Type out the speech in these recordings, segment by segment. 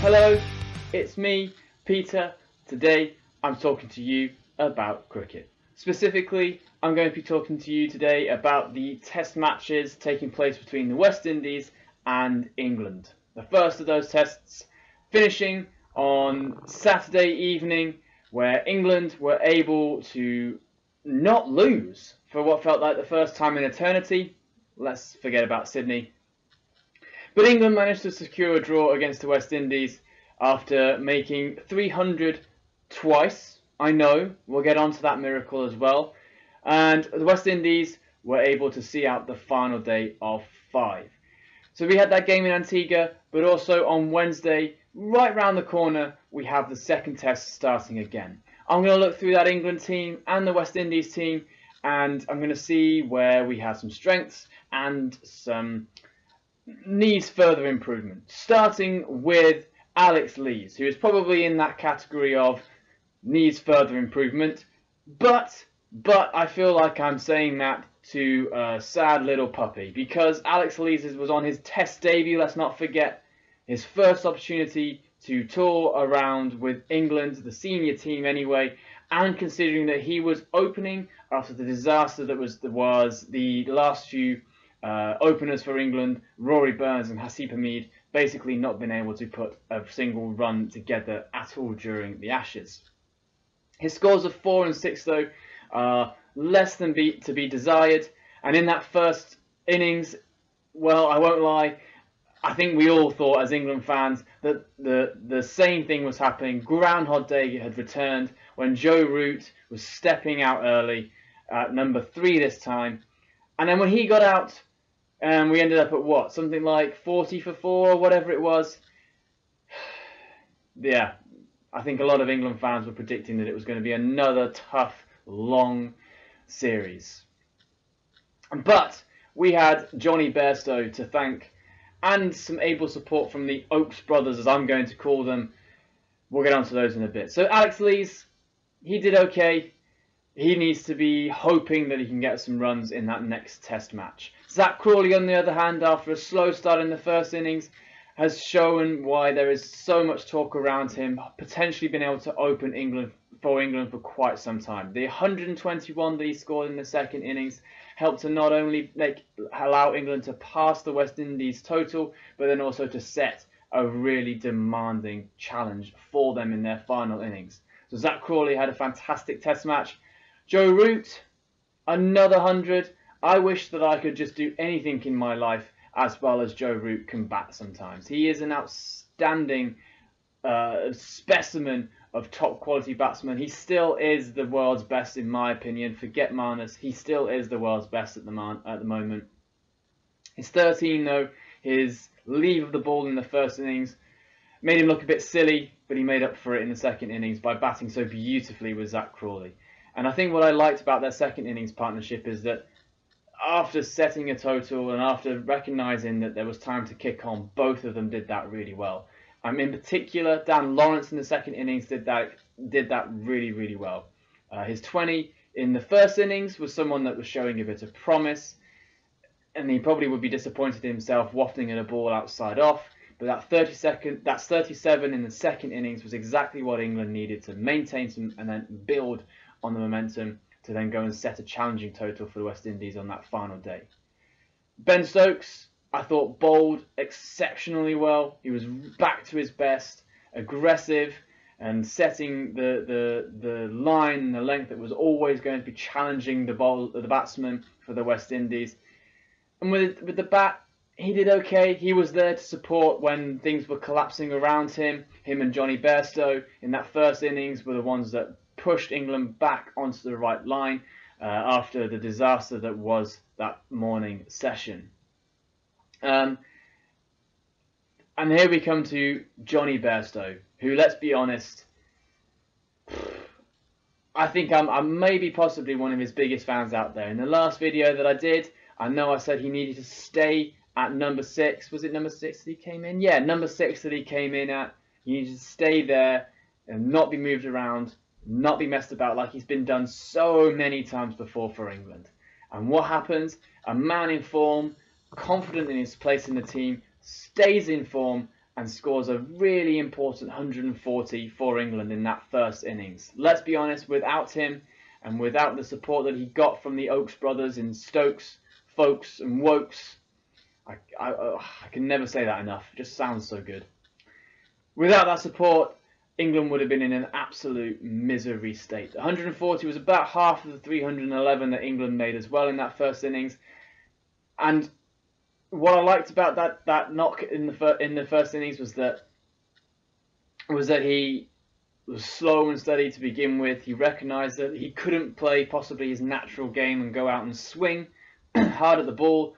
Hello, it's me, Peter. Today I'm talking to you about cricket. Specifically, I'm going to be talking to you today about the test matches taking place between the West Indies and England. The first of those tests finishing on Saturday evening, where England were able to not lose for what felt like the first time in eternity. Let's forget about Sydney. But England managed to secure a draw against the West Indies after making 300 twice. I know, we'll get onto that miracle as well. And the West Indies were able to see out the final day of 5. So we had that game in Antigua, but also on Wednesday, right round the corner, we have the second test starting again. I'm going to look through that England team and the West Indies team, and I'm going to see where we have some strengths and some needs further improvement. Starting with Alex Lees, who is probably in that category of needs further improvement, but I feel like I'm saying that to a sad little puppy, because Alex Lees was on his test debut, let's not forget, his first opportunity to tour around with England, the senior team anyway, and considering that he was opening after the disaster that was the last few openers for England, Rory Burns and Hasib Hamid, basically not been able to put a single run together at all during the Ashes. His scores of 4 and 6 though are less than to be desired, and in that first innings, well, I won't lie, I think we all thought as England fans that the same thing was happening. Groundhog Day had returned when Joe Root was stepping out early at number 3 this time, and then when he got out, and we ended up at what, something like 40 for 4 or whatever it was. Yeah, I think a lot of England fans were predicting that it was going to be another tough, long series. But we had Jonny Bairstow to thank, and some able support from the Oakes brothers, as I'm going to call them. We'll get onto those in a bit. So Alex Lees, he did okay. He needs to be hoping that he can get some runs in that next test match. Zach Crawley, on the other hand, after a slow start in the first innings, has shown why there is so much talk around him, potentially being able to open England for quite some time. The 121 that he scored in the second innings helped to not only allow England to pass the West Indies total, but then also to set a really demanding challenge for them in their final innings. So Zach Crawley had a fantastic test match. Joe Root, another 100. I wish that I could just do anything in my life as well as Joe Root can bat sometimes. He is an outstanding specimen of top quality batsman. He still is the world's best in my opinion. Forget Marnus, he still is the world's best at the moment. His 13 though, his leave of the ball in the first innings made him look a bit silly, but he made up for it in the second innings by batting so beautifully with Zach Crawley. And I think what I liked about their second innings partnership is that after setting a total and after recognising that there was time to kick on, both of them did that really well. In particular, Dan Lawrence in the second innings did that really, really well. His 20 in the first innings was someone that was showing a bit of promise, and he probably would be disappointed in himself wafting at a ball outside off. But that 37 in the second innings was exactly what England needed to maintain some and then build on the momentum to then go and set a challenging total for the West Indies on that final day. Ben Stokes, I thought, bowled exceptionally well. He was back to his best, aggressive, and setting the line and the length that was always going to be challenging the batsman for the West Indies. And with the bat, he did okay. He was there to support when things were collapsing around him. Him and Jonny Bairstow in that first innings were the ones that pushed England back onto the right line after the disaster that was that morning session. And here we come to Jonny Bairstow, who, let's be honest, I think I'm maybe possibly one of his biggest fans out there. In the last video that I did, I know I said he needed to stay at number 6. Was it number 6 that he came in? Yeah, number 6 that he came in at. He needed to stay there and not be moved around, not be messed about like he's been done so many times before for England. And what happens? A man in form, confident in his place in the team, stays in form and scores a really important 140 for England in that first innings. Let's be honest, without him and without the support that he got from the Oakes brothers in Stokes, Folkes and Wokes, I can never say that enough. It just sounds so good. Without that support, England would have been in an absolute misery state. 140 was about half of the 311 that England made as well in that first innings. And what I liked about that knock in the first innings was that he was slow and steady to begin with. He recognised that he couldn't play possibly his natural game and go out and swing hard at the ball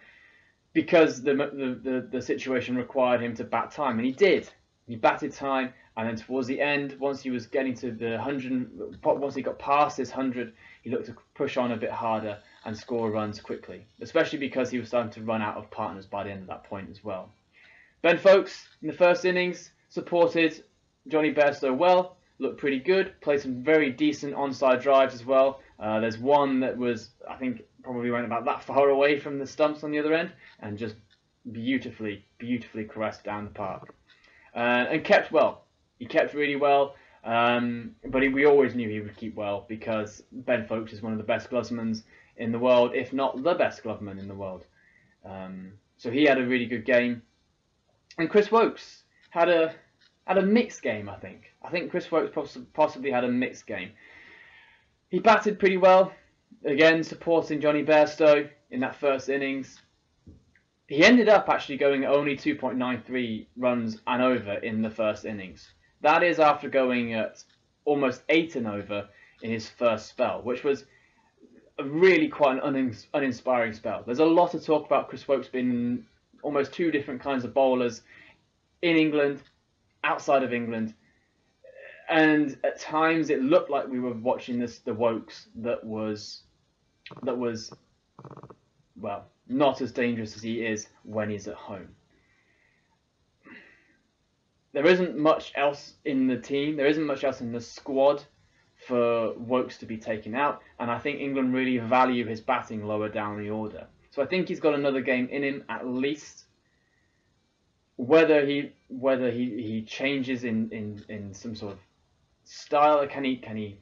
because the situation required him to bat time, and he did. He batted time, and then towards the end, once he was getting to the 100, once he got past this 100, he looked to push on a bit harder and score runs quickly, especially because he was starting to run out of partners by the end of that point as well. Ben Folkes in the first innings supported Jonny Bairstow well, looked pretty good, played some very decent onside drives as well. There's one that was, I think, probably went about that far away from the stumps on the other end and just beautifully caressed down the park. And kept well. He kept really well, but we always knew he would keep well because Ben Folkes is one of the best glovesmen in the world, if not the best gloveman in the world. So he had a really good game. And Chris Wokes had a mixed game, I think. I think Chris Wokes possibly had a mixed game. He batted pretty well, again supporting Jonny Bairstow in that first innings. He ended up actually going only 2.93 runs and over in the first innings. That is after going at almost 8 and over in his first spell, which was really quite an uninspiring spell. There's a lot of talk about Chris Wokes being almost two different kinds of bowlers in England, outside of England, and at times it looked like we were watching the Wokes that was well, not as dangerous as he is when he's at home. There isn't much else in the team, there isn't much else in the squad for Wokes to be taken out, and I think England really value his batting lower down the order. So I think he's got another game in him at least. Whether he changes in some sort of style, can he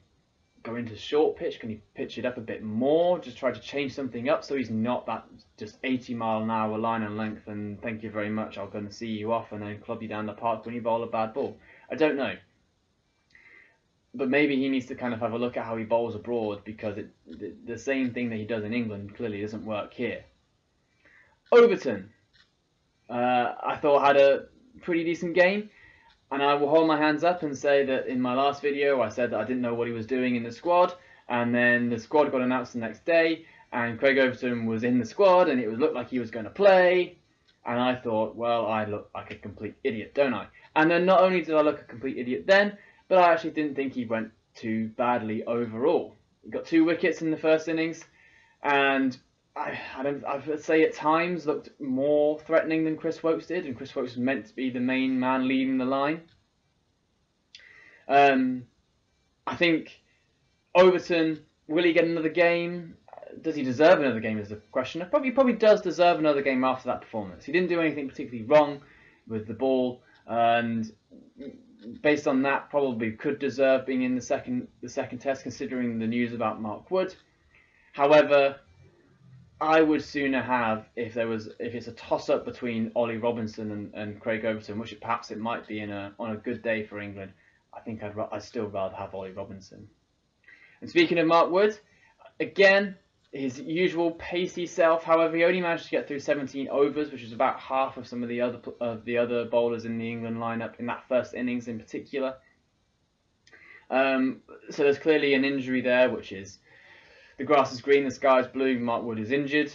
go into short pitch? Can he pitch it up a bit more? Just try to change something up so he's not that just 80-mile-an-hour line and length and thank you very much, I'll go and see you off and then club you down the park when you bowl a bad ball. I don't know. But maybe he needs to kind of have a look at how he bowls abroad because the same thing that he does in England clearly doesn't work here. Overton, I thought had a pretty decent game. And I will hold my hands up and say that in my last video I said that I didn't know what he was doing in the squad, and then the squad got announced the next day and Craig Overton was in the squad and it looked like he was going to play, and I thought, well, I look like a complete idiot, don't I? And then not only did I look a complete idiot then, but I actually didn't think he went too badly overall. He got 2 wickets in the first innings, and I would say at times looked more threatening than Chris Wokes did, and Chris Wokes was meant to be the main man leading the line. I think Overton, will he get another game? Does he deserve another game is the question. He probably does deserve another game after that performance. He didn't do anything particularly wrong with the ball, and based on that probably could deserve being in the second test considering the news about Mark Wood. However, I would sooner have, if it's a toss-up between Ollie Robinson and Craig Overton, which perhaps it might be on a good day for England, I think I'd still rather have Ollie Robinson. And speaking of Mark Wood, again, his usual pacey self. However, he only managed to get through 17 overs, which is about half of some of the other bowlers in the England lineup in that first innings in particular. So there's clearly an injury there, which is the grass is green, the sky is blue. Mark Wood is injured.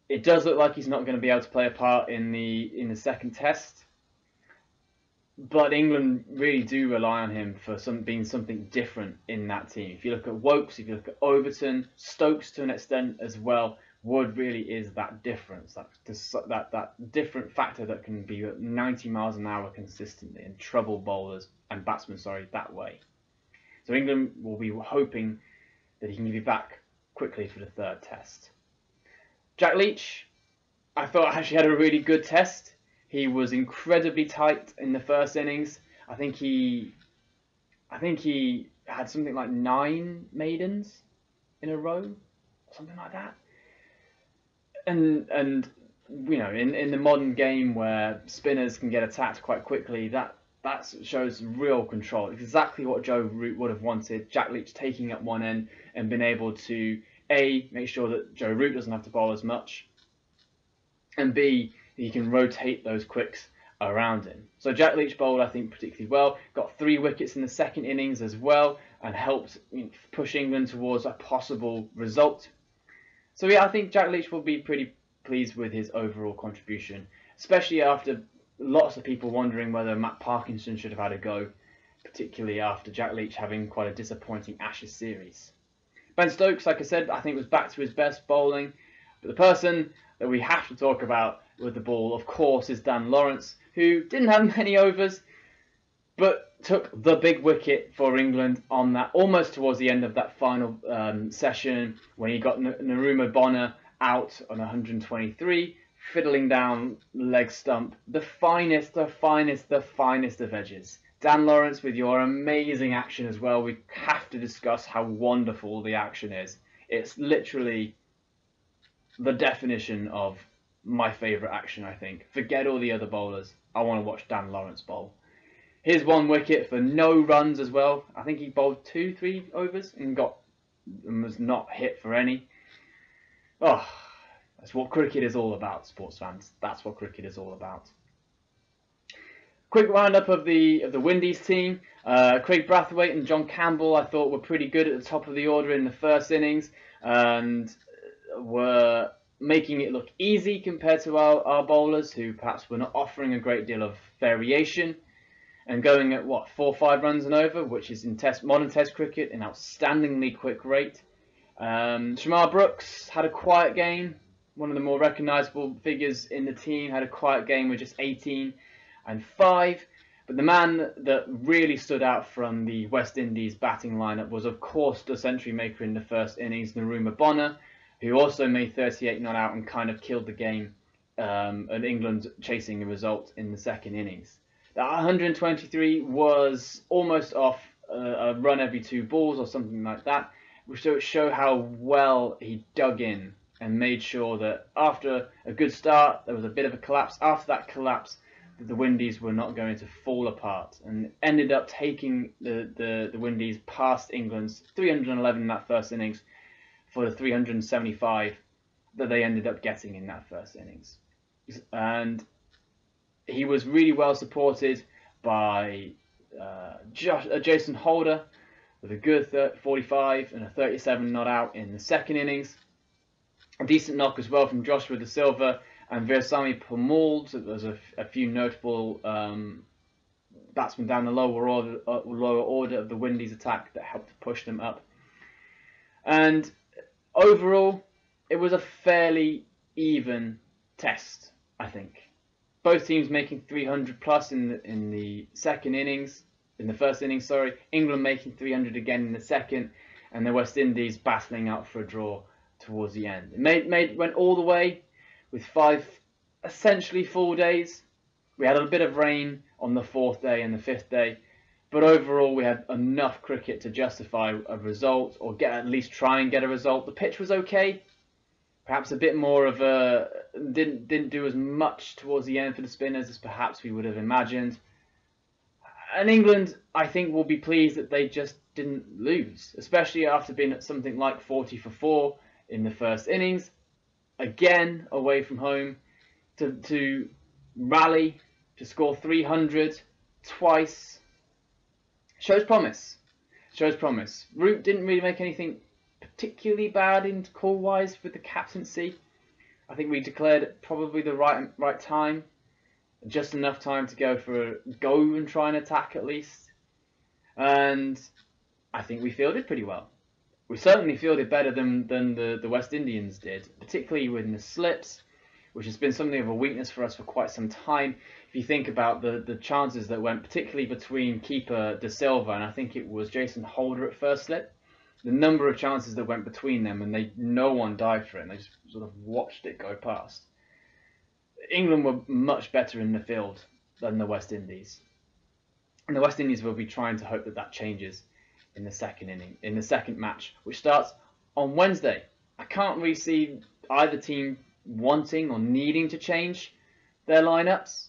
It does look like he's not going to be able to play a part in the second test. But England really do rely on him for being something different in that team. If you look at Wokes, if you look at Overton, Stokes to an extent as well, Wood really is that difference, that different factor that can be at 90 miles an hour consistently and trouble bowlers and batsmen, that way. So England will be hoping that he can be back quickly for the third test. Jack Leach, I thought actually had a really good test. He was incredibly tight in the first innings. I think he had something like 9 maidens in a row, something like that. And you know, in the modern game where spinners can get attacked quite quickly, that shows real control. Exactly what Joe Root would have wanted. Jack Leach taking up one end and been able to make sure that Joe Root doesn't have to bowl as much, and B, he can rotate those quicks around him. So Jack Leach bowled, I think, particularly well. Got 3 wickets in the second innings as well, and helped push England towards a possible result. So yeah, I think Jack Leach will be pretty pleased with his overall contribution, especially after lots of people wondering whether Matt Parkinson should have had a go, particularly after Jack Leach having quite a disappointing Ashes series. Ben Stokes, like I said, I think was back to his best bowling, but the person that we have to talk about with the ball, of course, is Dan Lawrence, who didn't have many overs, but took the big wicket for England on that, almost towards the end of that final session, when he got Naruma Bonner out on 123, fiddling down leg stump. The finest of edges. Dan Lawrence, with your amazing action as well. We have to discuss how wonderful the action is. It's literally the definition of my favourite action, I think. Forget all the other bowlers. I want to watch Dan Lawrence bowl. His 1 wicket for no runs as well. I think he bowled 2-3 overs and was not hit for any. Oh, that's what cricket is all about, sports fans. That's what cricket is all about. Quick roundup of the Windies team. Craig Brathwaite and John Campbell, I thought, were pretty good at the top of the order in the first innings, and were making it look easy compared to our bowlers, who perhaps were not offering a great deal of variation, and going at 4 or 5 runs and over, which is in modern Test cricket an outstandingly quick rate. Shamar Brooks had a quiet game. One of the more recognisable figures in the team had a quiet game with just 18 and 5. But the man that really stood out from the West Indies batting lineup was, of course, the century maker in the first innings, Naruma Bonner, who also made 38 not out and kind of killed the game, and England chasing a result in the second innings. That 123 was almost off a run every 2 balls or something like that, which show how well he dug in and made sure that after a good start, there was a bit of a collapse. After that collapse, the Windies were not going to fall apart, and ended up taking the Windies past England's 311 in that first innings for the 375 that they ended up getting in that first innings. And he was really well supported by Jason Holder with a good 45 and a 37 not out in the second innings. A decent knock as well from Joshua Da Silva and Veersamy Permaul. So there's a few notable batsmen down the lower order of the Windies attack that helped to push them up. And overall, it was a fairly even test, I think. Both teams making 300 plus in the second innings, in the first innings, sorry. England making 300 again in the second, and the West Indies battling out for a draw towards the end. It went all the way with 5 essentially full days. We had a bit of rain on the 4th day and the 5th day, but overall we had enough cricket to justify a result, or at least try and get a result. The pitch was okay. Perhaps a bit more of a didn't do as much towards the end for the spinners as perhaps we would have imagined. And England, I think, will be pleased that they just didn't lose, especially after being at something like 40 for 4 in the first innings, again away from home, to rally, to score 300 twice. Shows promise. Shows promise. Root didn't really make anything particularly bad in call-wise with the captaincy. I think we declared probably the right time, just enough time to go and try and attack at least, and I think we fielded pretty well. We certainly fielded better than the West Indians did, particularly with the slips, which has been something of a weakness for us for quite some time. If you think about the chances that went, particularly between keeper Da Silva and I think it was Jason Holder at first slip, the number of chances that went between them, and no one dived for it, and they just sort of watched it go past. England were much better in the field than the West Indies. And the West Indies will be trying to hope that that changes in the second match, which starts on Wednesday. I can't really see either team wanting or needing to change their lineups.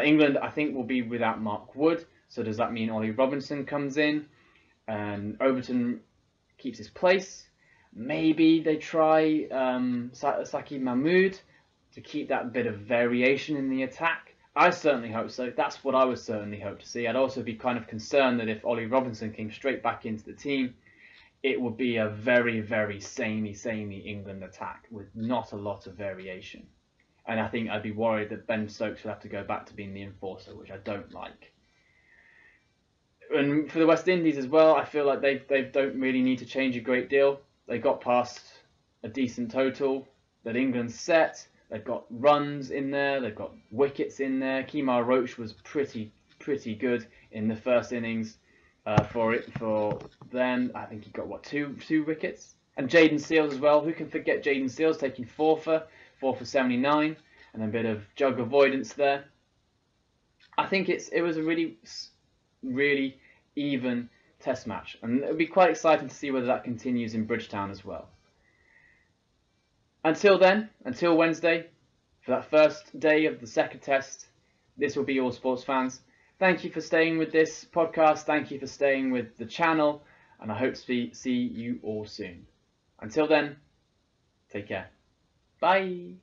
England, I think, will be without Mark Wood. So does that mean Ollie Robinson comes in and Overton keeps his place? Maybe they try Saki Mahmood to keep that bit of variation in the attack. I certainly hope so. That's what I would certainly hope to see. I'd also be kind of concerned that if Ollie Robinson came straight back into the team, it would be a very, very samey England attack with not a lot of variation. And I think I'd be worried that Ben Stokes would have to go back to being the enforcer, which I don't like. And for the West Indies as well, I feel like they don't really need to change a great deal. They got past a decent total that England set. They've got runs in there. They've got wickets in there. Kemar Roach was pretty good in the first innings for them. I think he got two wickets. And Jaden Seals as well. Who can forget Jaden Seals taking four for 79, and a bit of jug avoidance there. I think it was a really even test match, and it'll be quite exciting to see whether that continues in Bridgetown as well. Until then, until Wednesday, for that first day of the second test, this will be all sports fans. Thank you for staying with this podcast. Thank you for staying with the channel, and I hope to see you all soon. Until then, take care. Bye.